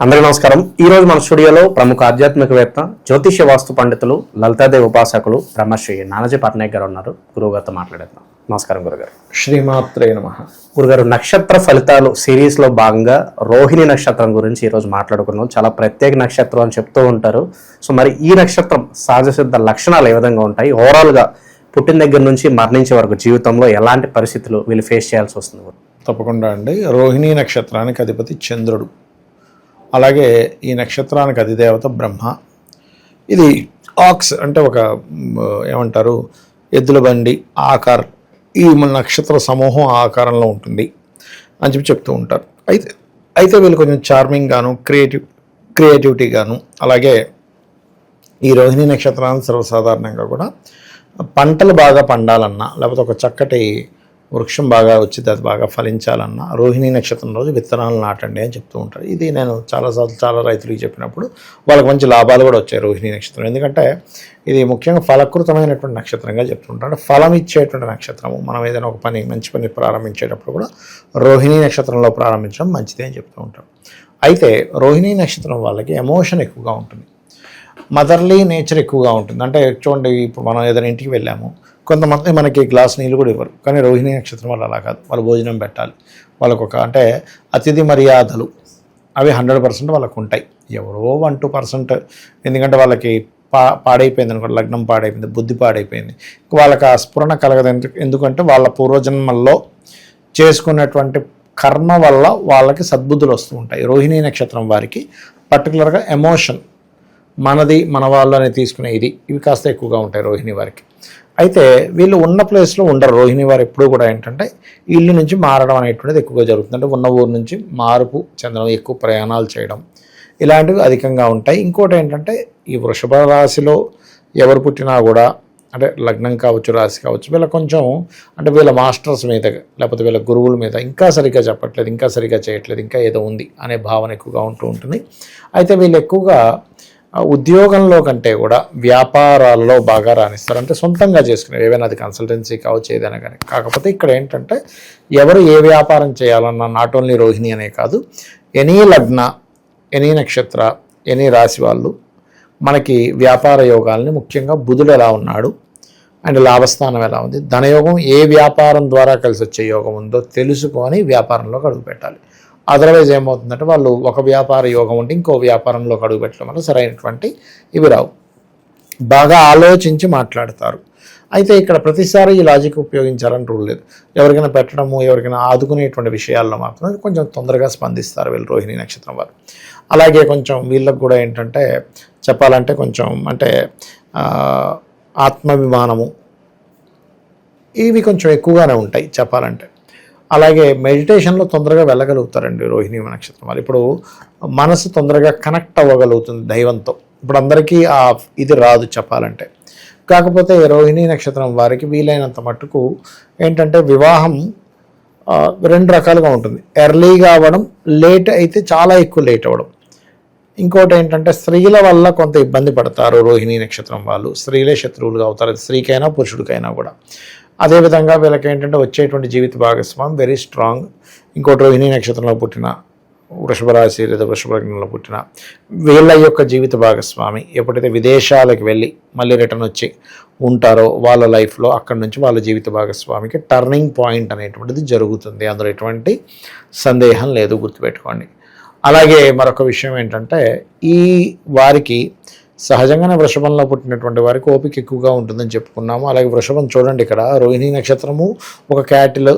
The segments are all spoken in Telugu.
అందరికీ నమస్కారం. ఈ రోజు మన స్టూడియోలో ప్రముఖ ఆధ్యాత్మికవేత్త, జ్యోతిష్య వాస్తు పండితులు, లలితాదేవి ఉపాసకులు బ్రహ్మశ్రీ నానాజీ పట్నాయక్ గారు ఉన్నారు. గురువుగారితో మాట్లాడేద్దాం. నమస్కారం గురుగారు. శ్రీమాత్రే నమః. గురుగారు, నక్షత్ర ఫలితాలు సిరీస్ లో భాగంగా రోహిణి నక్షత్రం గురించి ఈరోజు మాట్లాడుకున్నాం. చాలా ప్రత్యేక నక్షత్రం అని చెప్తూ ఉంటారు. సో మరి ఈ నక్షత్రం సహజ సిద్ధ లక్షణాలు ఏ విధంగా ఉంటాయి? ఓవరాల్ గా పుట్టిన దగ్గర నుంచి మరణించే వరకు జీవితంలో ఎలాంటి పరిస్థితులు వీళ్ళు ఫేస్ చేయాల్సి వస్తుంది? తప్పకుండా అండి. రోహిణీ నక్షత్రానికి అధిపతి చంద్రుడు, అలాగే ఈ నక్షత్రానికి అధిదేవత బ్రహ్మ. ఇది ఆక్స్ అంటే ఒక ఏమంటారు, ఎద్దుల బండి ఆకారం, ఈ నక్షత్ర సమూహం ఆకారంలో ఉంటుంది అని చెప్తూ ఉంటారు. అయితే వీళ్ళు కొంచెం చార్మింగ్ గాను, క్రియేటివిటీ గాను, అలాగే ఈ రోహిణీ నక్షత్రాన్ని సర్వసాధారణంగా కూడా పంటలు బాగా పండాలన్నా, లేకపోతే ఒక చక్కటి వృక్షం బాగా వచ్చి అది బాగా ఫలించాలన్నా రోహిణీ నక్షత్రం రోజు విత్తనాలు నాటండి అని చెప్తూ ఉంటారు. ఇది నేను చాలాసార్లు చాలా రైతులకు చెప్పినప్పుడు వాళ్ళకి మంచి లాభాలు కూడా వచ్చాయి రోహిణీ నక్షత్రం. ఎందుకంటే ఇది ముఖ్యంగా ఫలకృతమైనటువంటి నక్షత్రంగా చెప్తుంటారు. అంటే ఫలం ఇచ్చేటువంటి నక్షత్రము. మనం ఏదైనా ఒక మంచి పని ప్రారంభించేటప్పుడు కూడా రోహిణీ నక్షత్రంలో ప్రారంభించడం మంచిదే అని చెప్తూ ఉంటాం. అయితే రోహిణీ నక్షత్రం వాళ్ళకి ఎమోషన్ ఎక్కువగా ఉంటుంది, మదర్లీ నేచర్ ఎక్కువగా ఉంటుంది. అంటే చూడండి, ఇప్పుడు మనం ఏదైనా ఇంటికి వెళ్ళాము, కొంతమంది మనకి గ్లాస్ నీళ్ళు కూడా ఇవ్వరు. కానీ రోహిణీ నక్షత్రం వాళ్ళు అలా కాదు, వాళ్ళు భోజనం పెట్టాలి. వాళ్ళకు అంటే అతిథి మర్యాదలు అవి 100% వాళ్ళకు ఉంటాయి. ఎవరో 1-2%, ఎందుకంటే వాళ్ళకి పాడైపోయింది అనుకోండి, లగ్నం పాడైపోయింది, బుద్ధి పాడైపోయింది, వాళ్ళకి ఆ స్ఫురణ కలగదు. ఎందుకంటే వాళ్ళ పూర్వజన్మల్లో చేసుకున్నటువంటి కర్మ వల్ల వాళ్ళకి సద్బుద్ధులు వస్తూ ఉంటాయి. రోహిణీ నక్షత్రం వారికి పర్టికులర్గా ఎమోషన్, మనది మన వాళ్ళు అని తీసుకునే ఇవి కాస్త ఎక్కువగా ఉంటాయి రోహిణి వారికి. అయితే వీళ్ళు ఉన్న ప్లేస్లో ఉండరు. రోహిణి వారు ఎప్పుడూ కూడా ఏంటంటే ఇల్లు నుంచి మారడం అనేటువంటిది ఎక్కువగా జరుగుతుంది. అంటే ఉన్న ఊరు నుంచి మార్పు చెందడం, ఎక్కువ ప్రయాణాలు చేయడం, ఇలాంటివి అధికంగా ఉంటాయి. ఇంకోటి ఏంటంటే ఈ వృషభ రాశిలో ఎవరు పుట్టినా కూడా, అంటే లగ్నం కావచ్చు, రాశి కావచ్చు, వీళ్ళ కొంచెం అంటే వీళ్ళ మాస్టర్స్ మీద, లేకపోతే వీళ్ళ గురువుల మీద ఇంకా సరిగ్గా చెప్పట్లేదు, ఇంకా సరిగ్గా చేయట్లేదు, ఇంకా ఏదో ఉంది అనే భావన ఎక్కువగా ఉంటూ ఉంటుంది. అయితే వీళ్ళు ఎక్కువగా ఉద్యోగంలో కంటే కూడా వ్యాపారాల్లో బాగా రాణిస్తారు. అంటే సొంతంగా చేసుకునేవి, ఏవైనా అది కన్సల్టెన్సీ కావచ్చు, ఏదైనా కానీ. కాకపోతే ఇక్కడ ఏంటంటే ఎవరు ఏ వ్యాపారం చేయాలన్నా, నాట్ ఓన్లీ రోహిణి అనే కాదు, ఎనీ లగ్న, ఎనీ నక్షత్ర, ఎనీ రాశి వాళ్ళు మనకి వ్యాపార యోగాల్ని, ముఖ్యంగా బుధుడు ఎలా ఉన్నాడు అండ్ లాభస్థానం ఎలా ఉంది, ధనయోగం ఏ వ్యాపారం ద్వారా కలిసి వచ్చే యోగం ఉందో తెలుసుకొని వ్యాపారంలోకి అడుగు పెట్టాలి. అదర్వైజ్ ఏమవుతుందంటే వాళ్ళు ఒక వ్యాపార యోగం ఉంటే ఇంకో వ్యాపారంలోకి అడుగు పెట్టడం వల్ల సరైనటువంటి ఇవి రావు. బాగా ఆలోచించి మాట్లాడతారు. అయితే ఇక్కడ ప్రతిసారి ఈ లాజిక్ ఉపయోగించాలని రూల్ లేదు. ఎవరికైనా పెట్టడము, ఎవరికైనా ఆదుకునేటువంటి విషయాల్లో మాత్రం కొంచెం తొందరగా స్పందిస్తారు వీళ్ళు రోహిణీ నక్షత్రం వారు. అలాగే కొంచెం వీళ్ళకు కూడా ఏంటంటే చెప్పాలంటే కొంచెం అంటే ఆత్మాభిమానము ఇవి కొంచెం ఎక్కువగానే ఉంటాయి చెప్పాలంటే. అలాగే మెడిటేషన్లో తొందరగా వెళ్ళగలుగుతారండి రోహిణీ నక్షత్రం వాళ్ళు. ఇప్పుడు మనసు తొందరగా కనెక్ట్ అవ్వగలుగుతుంది దైవంతో. ఇప్పుడు అందరికీ ఇది రాదు చెప్పాలంటే. కాకపోతే రోహిణీ నక్షత్రం వారికి వీలైనంత మట్టుకు ఏంటంటే వివాహం 2 రకాలుగా ఉంటుంది. ఎర్లీగా అవ్వడం, లేట్ అయితే చాలా ఎక్కువ లేట్ అవ్వడం. ఇంకోటి ఏంటంటే స్త్రీల వల్ల కొంత ఇబ్బంది పడతారు రోహిణీ నక్షత్రం వాళ్ళు. స్త్రీలే శత్రువులుగా అవుతారు, స్త్రీకైనా పురుషుడికైనా కూడా. అదేవిధంగా వీళ్ళకి ఏంటంటే వచ్చేటువంటి జీవిత భాగస్వామి వెరీ స్ట్రాంగ్. ఇంకోటి రోహిణీ నక్షత్రంలో పుట్టిన, వృషభ రాశి లేదా వృషభ లగ్నంలో పుట్టిన వీళ్ళ యొక్క జీవిత భాగస్వామి ఎప్పుడైతే విదేశాలకు వెళ్ళి మళ్ళీ రిటర్న్ వచ్చి ఉంటారో వాళ్ళ లైఫ్లో, అక్కడి నుంచి వాళ్ళ జీవిత భాగస్వామికి టర్నింగ్ పాయింట్ అనేటువంటిది జరుగుతుంది. అందులో ఎటువంటి సందేహం లేదు, గుర్తుపెట్టుకోండి. అలాగే మరొక విషయం ఏంటంటే ఈ వారికి సహజంగానే వృషభంలో పుట్టినటువంటి వారికి ఓపిక ఎక్కువగా ఉంటుందని చెప్పుకున్నాము. అలాగే వృషభం చూడండి, ఇక్కడ రోహిణీ నక్షత్రము ఒక క్యాటిల్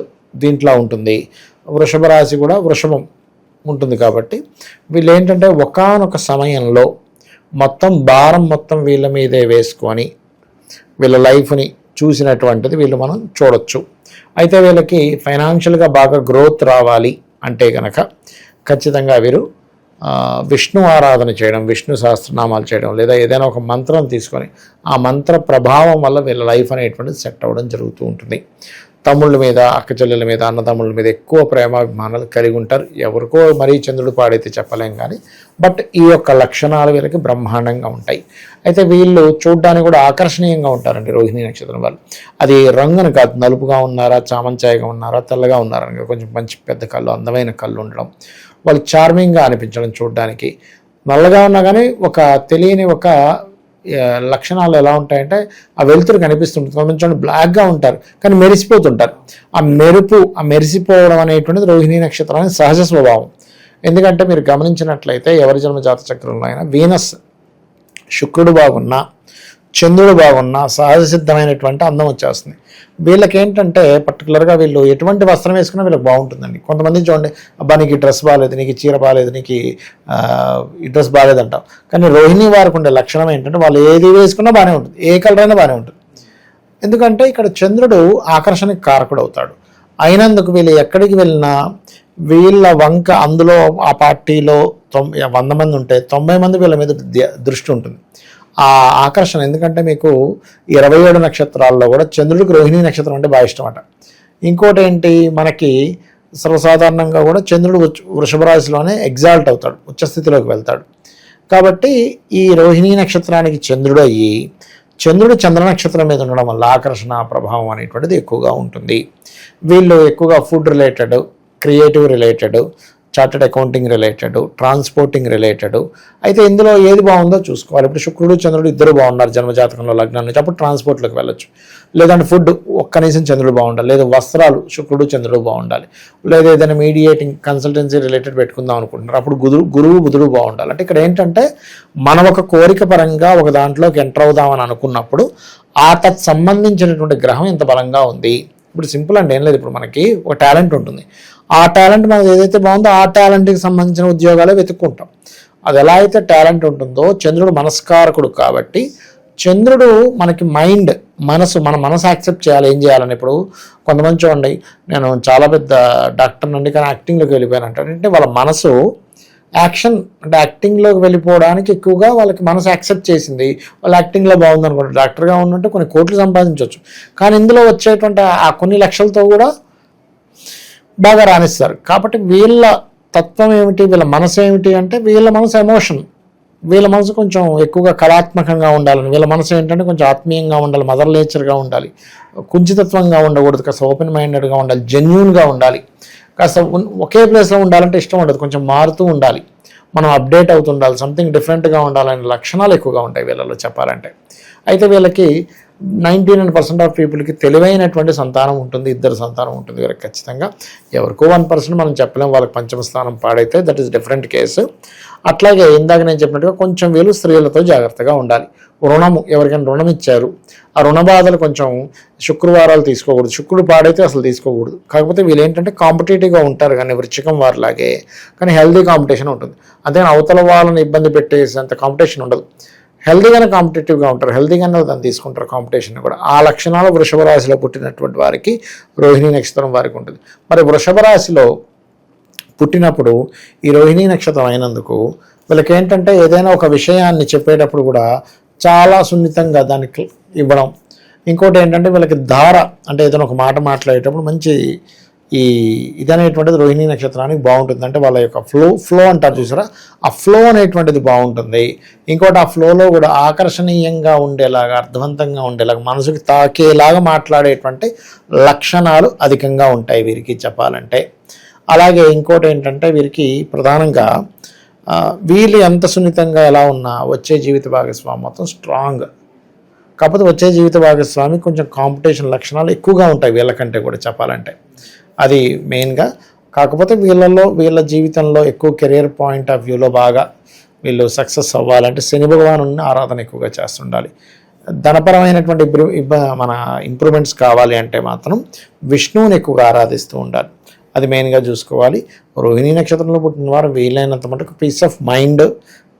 దీంట్లో ఉంటుంది, వృషభ రాశి కూడా వృషభం ఉంటుంది. కాబట్టి వీళ్ళు ఏంటంటే ఒకానొక సమయంలో భారం మొత్తం వీళ్ళ మీదే వేసుకొని వీళ్ళ లైఫ్ని చూసినటువంటిది వీళ్ళు మనం చూడొచ్చు. అయితే వీళ్ళకి ఫైనాన్షియల్గా బాగా గ్రోత్ రావాలి అంటే కనుక ఖచ్చితంగా వీరు విష్ణు ఆరాధన చేయడం, విష్ణు సహస్రనామాలు చేయడం, లేదా ఏదైనా ఒక మంత్రం తీసుకొని ఆ మంత్ర ప్రభావం వల్ల వీళ్ళ లైఫ్ అనేటువంటిది సెట్ అవ్వడం జరుగుతూ ఉంటుంది. తమ్ముళ్ళ మీద, అక్క చెల్లెల మీద, అన్నదమ్ముళ్ళ మీద ఎక్కువ ప్రేమాభిమానాలు కలిగి ఉంటారు. ఎవరికో మరీ చంద్రుడు పాడైతే చెప్పలేం కానీ, బట్ ఈ యొక్క లక్షణాలు వీళ్ళకి బ్రహ్మాండంగా ఉంటాయి. అయితే వీళ్ళు చూడ్డానికి కూడా ఆకర్షణీయంగా ఉంటారండి రోహిణీ నక్షత్రం వాళ్ళు. అది రంగును కాదు, నలుపుగా ఉన్నారా, చామంచాయగా ఉన్నారా, తెల్లగా ఉన్నారా, కొంచెం మంచి పెద్ద కళ్ళు, అందమైన కళ్ళు ఉండడం, వాళ్ళు చార్మింగ్గా అనిపించడం చూడడానికి. నల్లగా ఉన్నా కానీ ఒక తెలియని ఒక లక్షణాలు ఎలా ఉంటాయంటే ఆ వెలుతురు కనిపిస్తుంటుంది. కొంచెం బ్లాక్గా ఉంటారు కానీ మెరిసిపోతుంటారు. ఆ మెరిసిపోవడం అనేటువంటిది రోహిణీ నక్షత్రానికి సహజ స్వభావం. ఎందుకంటే మీరు గమనించినట్లయితే ఎవరి జన్మ జాత చక్రంలో అయినా వీనస్ శుక్రుడు బాగున్నా చంద్రుడు బాగున్నా సహజ సిద్ధమైనటువంటి అందం వచ్చేస్తుంది. వీళ్ళకి ఏంటంటే పర్టికులర్గా వీళ్ళు ఎటువంటి వస్త్రం వేసుకున్నా వీళ్ళకి బాగుంటుందండి. కొంతమంది చూడండి, అబ్బా నీకు ఈ డ్రెస్ బాగాలేదు, నీకు చీర బాగాలేదు, నీకు ఈ డ్రెస్ బాగాలేదంటాం. కానీ రోహిణి వారికి ఉండే లక్షణం ఏంటంటే వాళ్ళు ఏది వేసుకున్నా బాగానే ఉంటుంది, ఏ కలర్ అయినా బాగానే ఉంటుంది. ఎందుకంటే ఇక్కడ చంద్రుడు ఆకర్షణకి కారకుడు అవుతాడు. అయినందుకు వీళ్ళు ఎక్కడికి వెళ్ళినా వీళ్ళ వంక అందులో ఆ పార్టీలో 100 మంది ఉంటే 90 మంది వీళ్ళ మీద దృష్టి ఉంటుంది, ఆ ఆకర్షణ. ఎందుకంటే మీకు 27 నక్షత్రాల్లో కూడా చంద్రుడికి రోహిణీ నక్షత్రం అంటే బాగా ఇష్టం అట. ఇంకోటి ఏంటి, మనకి సర్వసాధారణంగా కూడా చంద్రుడు వృషభ రాశిలోనే ఎగ్జాల్ట్ అవుతాడు, ఉచ్చస్థితిలోకి వెళ్తాడు. కాబట్టి ఈ రోహిణీ నక్షత్రానికి చంద్రుడు అయ్యి చంద్రుడు చంద్ర నక్షత్రం మీద ఉండడం వల్ల ఆకర్షణ ప్రభావం అనేటువంటిది ఎక్కువగా ఉంటుంది. వీళ్ళు ఎక్కువగా food related, creative related, chartered accounting related, transporting related. అయితే ఇందులో ఏది బాగుందో చూసుకోవాలి. ఇప్పుడు శుక్రుడు చంద్రుడు ఇద్దరు బాగున్నారు జన్మజాతకంలో లగ్నం నుంచి, అప్పుడు ట్రాన్స్పోర్ట్లోకి వెళ్ళొచ్చు. లేదంటే ఫుడ్ కనీసం చంద్రుడు బాగుండాలి, లేదా వస్త్రాలు శుక్రుడు చంద్రుడు బాగుండాలి, లేదా ఏదైనా మీడియేటింగ్ కన్సల్టెన్సీ రిలేటెడ్ పెట్టుకుందాం అనుకుంటున్నారు, అప్పుడు గురువు బుధుడు బాగుండాలి. అంటే ఇక్కడ ఏంటంటే మనం ఒక కోరిక పరంగా ఒక దాంట్లోకి ఎంటర్ అవుదామని అనుకున్నప్పుడు ఆ సంబంధించినటువంటి గ్రహం ఎంత బలంగా ఉంది. ఇప్పుడు సింపుల్ అంటే ఏం లేదు, ఇప్పుడు మనకి ఒక టాలెంట్ ఉంటుంది, ఆ టాలెంట్ మనకు ఏదైతే బాగుందో ఆ టాలెంట్కి సంబంధించిన ఉద్యోగాలే వెతుక్కుంటాం. అది ఎలా అయితే టాలెంట్ ఉంటుందో, చంద్రుడు మనస్కారకుడు కాబట్టి చంద్రుడు మనకి మన మనసు యాక్సెప్ట్ చేయాలి, ఏం చేయాలని. ఇప్పుడు కొంతమంది చూడండి, నేను చాలా పెద్ద డాక్టర్ నుండి కానీ యాక్టింగ్లోకి వెళ్ళిపోయాను అంటే వాళ్ళ మనసు యాక్షన్ అంటే యాక్టింగ్లోకి వెళ్ళిపోవడానికి ఎక్కువగా వాళ్ళకి మనసు యాక్సెప్ట్ చేసింది. వాళ్ళు యాక్టింగ్లో బాగుంది అనుకోండి, డాక్టర్గా ఉన్నట్టు కొన్ని కోట్లు సంపాదించవచ్చు. కానీ ఇందులో వచ్చేటువంటి ఆ కొన్ని లక్షలతో కూడా బాగా రాణిస్తారు. కాబట్టి వీళ్ళ తత్వం ఏమిటి, వీళ్ళ మనసు ఏమిటి అంటే వీళ్ళ మనసు ఎమోషన్, వీళ్ళ మనసు కొంచెం ఎక్కువగా కళాత్మకంగా ఉండాలని, వీళ్ళ మనసు ఏంటంటే కొంచెం ఆత్మీయంగా ఉండాలి, మదర్ నేచర్గా ఉండాలి, కుంచితత్వంగా ఉండకూడదు, కాస్త ఓపెన్ మైండెడ్గా ఉండాలి, జెన్యూన్గా ఉండాలి. కాస్త ఒకే ప్లేస్లో ఉండాలంటే ఇష్టం ఉండదు, కొంచెం మారుతూ ఉండాలి, మనం అప్డేట్ అవుతుండాలి, సంథింగ్ డిఫరెంట్గా ఉండాలనే లక్షణాలు ఎక్కువగా ఉంటాయి వీళ్ళలో చెప్పాలంటే. అయితే వీళ్ళకి 99% ఆఫ్ పీపుల్కి తెలివైనటువంటి సంతానం ఉంటుంది, ఇద్దరు సంతానం ఉంటుంది వీళ్ళకి ఖచ్చితంగా. ఎవరికో 1% మనం చెప్పలేం, వాళ్ళకి పంచమ స్థానం పాడైతే దట్ ఈస్ డిఫరెంట్ కేసు. అట్లాగే ఇందాక నేను చెప్పినట్టుగా కొంచెం వీళ్ళు స్త్రీలతో జాగ్రత్తగా ఉండాలి. రుణము, ఎవరికైనా రుణం ఇచ్చారు, ఆ రుణ బాధలు కొంచెం శుక్రవారాలు తీసుకోకూడదు, శుక్రుడు పాడైతే అసలు తీసుకోకూడదు. కాకపోతే వీళ్ళు ఏంటంటే కాంపిటేటివ్గా ఉంటారు కానీ వృశ్చికం వారిలాగే, కానీ హెల్దీ కాంపిటీషన్ ఉంటుంది. అంతేగాని అవతల వాళ్ళని ఇబ్బంది పెట్టేసేంత కాంపిటీషన్ ఉండదు. హెల్దీగానే కాంపిటేటివ్గా ఉంటారు, హెల్దీగానే దాన్ని తీసుకుంటారు కాంపిటీషన్ కూడా. ఆ లక్షణాలు వృషభ రాశిలో పుట్టినటువంటి వారికి రోహిణీ నక్షత్రం వారికి ఉంటుంది. మరి వృషభ రాశిలో పుట్టినప్పుడు ఈ రోహిణీ నక్షత్రం అయినందుకు వీళ్ళకి ఏంటంటే ఏదైనా ఒక విషయాన్ని చెప్పేటప్పుడు కూడా చాలా సున్నితంగా దానికి ఇవ్వడం. ఇంకోటి ఏంటంటే వీళ్ళకి ధార అంటే ఏదైనా ఒక మాట మాట్లాడేటప్పుడు మంచి ఇదనేటువంటిది రోహిణీ నక్షత్రానికి బాగుంటుంది. అంటే వాళ్ళ యొక్క ఫ్లో అంటారు చూసారా, ఆ ఫ్లో అనేటువంటిది బాగుంటుంది. ఇంకోటి ఆ ఫ్లోలో కూడా ఆకర్షణీయంగా ఉండేలాగా, అర్థవంతంగా ఉండేలాగా, మనసుకి తాకేలాగా మాట్లాడేటువంటి లక్షణాలు అధికంగా ఉంటాయి వీరికి చెప్పాలంటే. అలాగే ఇంకోటి ఏంటంటే వీరికి ప్రధానంగా వీళ్ళు ఎంత సున్నితంగా ఎలా ఉన్నా వచ్చే జీవిత భాగస్వామి మొత్తం స్ట్రాంగ్. కాకపోతే వచ్చే జీవిత భాగస్వామి కొంచెం కాంపిటీషన్ లక్షణాలు ఎక్కువగా ఉంటాయి వీళ్ళకంటే కూడా చెప్పాలంటే, అది మెయిన్గా. కాకపోతే వీళ్ళ జీవితంలో ఎక్కువ కెరియర్ పాయింట్ ఆఫ్ వ్యూలో బాగా వీళ్ళు సక్సెస్ అవ్వాలంటే శని భగవాను ఆరాధన ఎక్కువగా చేస్తుండాలి. ధనపరమైనటువంటి మన ఇంప్రూవ్మెంట్స్ కావాలి అంటే మాత్రం విష్ణువుని ఎక్కువగా ఆరాధిస్తూ ఉండాలి, అది మెయిన్గా చూసుకోవాలి. రోహిణీ నక్షత్రంలో పుట్టిన వారు వీలైనంత మటుకు పీస్ ఆఫ్ మైండ్,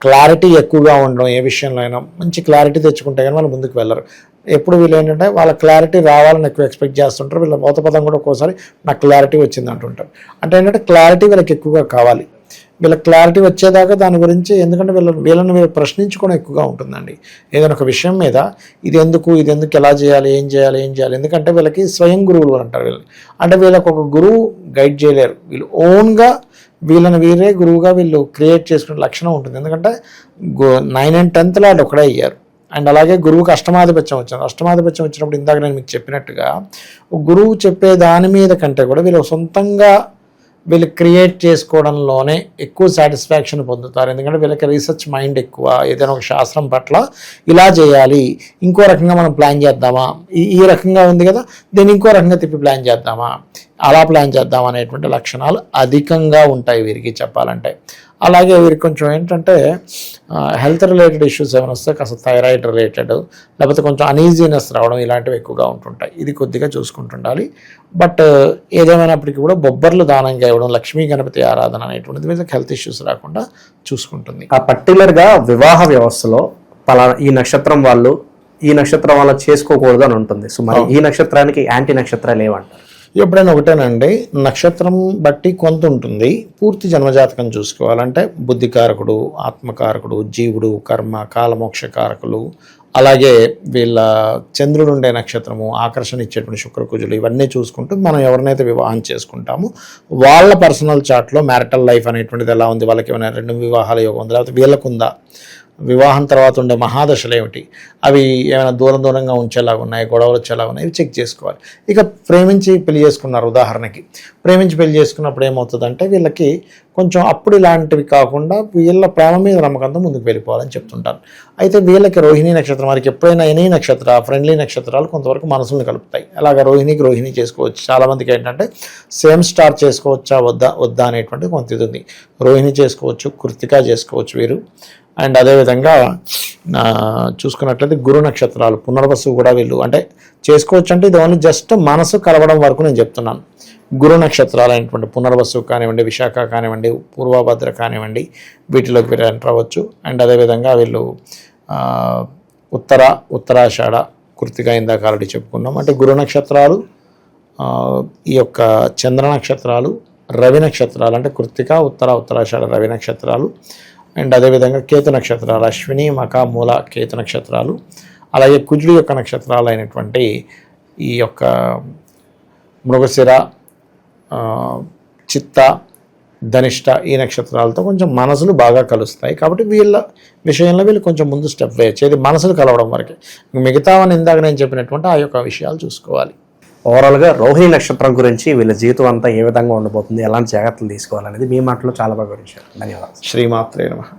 క్లారిటీ ఎక్కువగా ఉండడం, ఏ విషయంలో అయినా మంచి క్లారిటీ తెచ్చుకుంటే కానీ వాళ్ళు ముందుకు వెళ్ళరు. ఎప్పుడు వీళ్ళు ఏంటంటే వాళ్ళ క్లారిటీ రావాలని ఎక్కువ ఎక్స్పెక్ట్ చేస్తుంటారు. వీళ్ళ భౌతపదం కూడా ఒక్కోసారి నాకు క్లారిటీ వచ్చింది అంటుంటారు. అంటే ఏంటంటే క్లారిటీ వీళ్ళకి ఎక్కువగా కావాలి. వీళ్ళ క్లారిటీ వచ్చేదాకా దాని గురించి, ఎందుకంటే వీళ్ళని ప్రశ్నించుకోవడం ఎక్కువగా ఉంటుందండి ఏదైనా ఒక విషయం మీద. ఇది ఎందుకు ఎలా చేయాలి, ఏం చేయాలి. ఎందుకంటే వీళ్ళకి స్వయం గురువులు అంటారు వీళ్ళని. అంటే వీళ్ళకి ఒక గురువు గైడ్ చేయలేరు, వీళ్ళు ఓన్గా వీరే గురువుగా వీళ్ళు క్రియేట్ చేసుకునే లక్షణం ఉంటుంది. ఎందుకంటే 9 and 10th లాడ్ ఒకడే అయ్యారు. అండ్ అలాగే గురువుకి అష్టమాధిపత్యం వచ్చినప్పుడు ఇందాక నేను మీకు చెప్పినట్టుగా గురువు చెప్పే దాని మీద కంటే కూడా వీళ్ళు సొంతంగా వీళ్ళు క్రియేట్ చేసుకోవడంలోనే ఎక్కువ సాటిస్ఫాక్షన్ పొందుతారు. ఎందుకంటే వీళ్ళకి రీసెర్చ్ మైండ్ ఎక్కువ. ఏదైనా ఒక శాస్త్రం పట్ల ఇలా చేయాలి, ఇంకో రకంగా మనం ప్లాన్ చేద్దామా, ఈ రకంగా ఉంది కదా దీన్ని ఇంకో రకంగా తిప్పి ప్లాన్ చేద్దామా, అలా ప్లాన్ చేద్దాం అనేటువంటి లక్షణాలు అధికంగా ఉంటాయి వీరికి చెప్పాలంటే. అలాగే వీరికి కొంచెం ఏంటంటే హెల్త్ రిలేటెడ్ ఇష్యూస్ ఏమైనా వస్తే కాస్త థైరాయిడ్ రిలేటెడ్, లేకపోతే కొంచెం అనీజీనెస్ రావడం ఇలాంటివి ఎక్కువగా ఉంటుంటాయి. ఇది కొద్దిగా చూసుకుంటుండాలి. బట్ ఏదేమైనప్పటికీ కూడా బొబ్బర్లు దానంగా ఇవ్వడం, లక్ష్మీ గణపతి ఆరాధన అనేటువంటిది వీళ్ళకి హెల్త్ ఇష్యూస్ రాకుండా చూసుకుంటుంది. ఆ పర్టికులర్గా వివాహ వ్యవస్థలో పలానా ఈ నక్షత్రం వాళ్ళు ఈ నక్షత్రం వల్ల చేసుకోకూడదు అని ఉంటుంది. సో మరి ఈ నక్షత్రానికి యాంటీ నక్షత్రాలు ఏమంటారు? ఎప్పుడైనా ఒకటేనండి, నక్షత్రం బట్టి కొంత ఉంటుంది. పూర్తి జన్మజాతకం చూసుకోవాలంటే బుద్ధికారకుడు, ఆత్మకారకుడు, జీవుడు, కర్మ, కాలమోక్షకారకులు, అలాగే వీళ్ళ చంద్రుడు ఉండే నక్షత్రము, ఆకర్షణ ఇచ్చేటువంటి శుక్రకుజులు, ఇవన్నీ చూసుకుంటూ మనం ఎవరినైతే వివాహం చేసుకుంటామో వాళ్ళ పర్సనల్ చార్ట్లో మ్యారిటల్ లైఫ్ అనేటువంటిది ఎలా ఉంది, వాళ్ళకి ఏమైనా 2 వివాహాల యోగం ఉందా, లేకపోతే వీళ్ళకుందా, వివాహం తర్వాత ఉండే మహాదశలు ఏమిటి, అవి ఏమైనా దూరంగా ఉంచేలాగా ఉన్నాయి, గొడవలు వచ్చేలాగా ఉన్నాయి, ఇవి చెక్ చేసుకోవాలి. ఇక ప్రేమించి పెళ్లి చేసుకున్నారు, ఉదాహరణకి ప్రేమించి పెళ్లి చేసుకున్నప్పుడు ఏమవుతుందంటే వీళ్ళకి కొంచెం అప్పుడు ఇలాంటివి కాకుండా వీళ్ళ ప్రేమ మీద నమ్మకంతో ముందుకు వెళ్ళిపోవాలని చెప్తుంటారు. అయితే వీళ్ళకి రోహిణి నక్షత్రం, వారికి ఎప్పుడైనా ఎనీ నక్షత్ర ఫ్రెండ్లీ నక్షత్రాలు కొంతవరకు మనసులను కలుపుతాయి. అలాగే రోహిణి చేసుకోవచ్చు. చాలామందికి ఏంటంటే సేమ్ స్టార్ చేసుకోవచ్చా వద్దా అనేటువంటి కొంత ఇది ఉంది. రోహిణి చేసుకోవచ్చు, కృత్తిక చేసుకోవచ్చు వీరు. అండ్ అదేవిధంగా చూసుకున్నట్లయితే గురు నక్షత్రాలు, పునర్వసు కూడా వీళ్ళు అంటే చేసుకోవచ్చు. అంటే ఇది ఓన్లీ జస్ట్ మనసు కలవడం వరకు నేను చెప్తున్నాను. గురు నక్షత్రాలు అయినటువంటి పునర్వసు కానివ్వండి, విశాఖ కానివ్వండి, పూర్వభద్ర కానివ్వండి, వీటిలోకి వీళ్ళు ఎంటర్ అవ్వచ్చు. అండ్ అదేవిధంగా వీళ్ళు ఉత్తరాషాఢ, కృత్తిక ఇందాక ఆల్రెడీ చెప్పుకున్నాం. అంటే గురు నక్షత్రాలు, ఈ యొక్క చంద్ర నక్షత్రాలు, రవి నక్షత్రాలు అంటే కృత్తిక, ఉత్తరాషాఢ, రవి నక్షత్రాలు. అండ్ అదేవిధంగా కేతు నక్షత్రాలు, అశ్విని, మక, మూల, కేతు నక్షత్రాలు. అలాగే కుజుడు యొక్క నక్షత్రాలు అయినటువంటి ఈ యొక్క మృగశిర, చిత్త, ధనిష్ట, ఈ నక్షత్రాలతో కొంచెం మనసులు బాగా కలుస్తాయి. కాబట్టి వీళ్ళ విషయంలో వీళ్ళు కొంచెం ముందు స్టెప్ వేయచ్చు. ఇది మనసులు కలవడం వరకే. మిగతావని ఇందాక నేను చెప్పినటువంటి ఆ యొక్క విషయాలు చూసుకోవాలి. ఓవరాల్గా రోహిణి నక్షత్రం గురించి వీళ్ళ జీవితం అంతా ఏ విధంగా ఉండబోతుంది, ఎలాంటి జాగ్రత్తలు తీసుకోవాలనేది మీ మాటలో చాలా బాగా వివరించారు. ధన్యవాదాలు. శ్రీమాత్రే నమః.